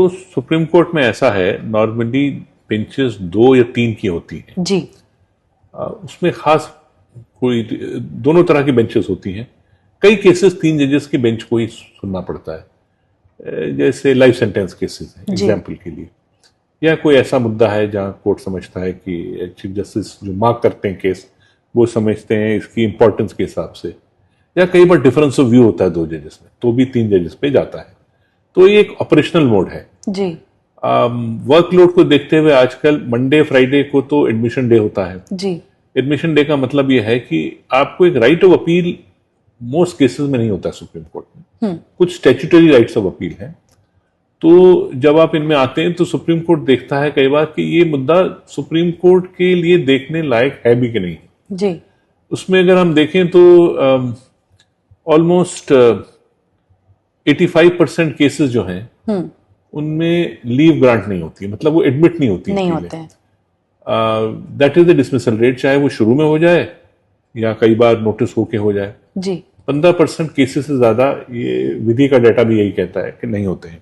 तो supreme court में ऐसा है, नॉर्मली बेंचेस 2 या 3 की होती हैं जी। उसमें खास कोई दोनों तरह की बेंचेस होती हैं। कई केसेस 3 जजेस की बेंच को ही सुनना पड़ता है, जैसे लाइफ सेंटेंस केसेस हैं एग्जाम्पल के लिए, या कोई ऐसा मुद्दा है जहां कोर्ट समझता है कि चीफ जस्टिस जो मार्क करते हैं केस वो समझते हैं इसकी इंपॉर्टेंस के हिसाब से, या कई बार डिफरेंस ऑफ व्यू होता है 2 जजेस में, तो भी 3 जजेस पे जाता है। तो ये एक ऑपरेशनल मोड है जी। वर्कलोड को देखते हुए आजकल मंडे फ्राइडे को तो एडमिशन डे होता है जी। एडमिशन डे का मतलब यह है कि आपको एक right of appeal most cases में नहीं होता सुप्रीम कोर्ट में, कुछ स्टैट्यूटरी राइट्स ऑफ अपील हैं। तो जब आप इनमें आते हैं तो सुप्रीम कोर्ट देखता है कई बार कि ये मुद्दा सुप्रीम कोर्ट के लिए देखने लायक है भी कि नहीं जी। उसमें अगर हम देखें तो ऑलमोस्ट 85% केसेस जो हैं उनमें लीव ग्रांट नहीं होती, मतलब वो एडमिट नहीं होती, नहीं होते हैं। That is the dismissal rate, चाहे वो शुरू में हो जाए या कई बार नोटिस होके हो जाए। जी। 15% केसेस से ज्यादा ये विधि का डाटा भी यही कहता है कि नहीं होते हैं।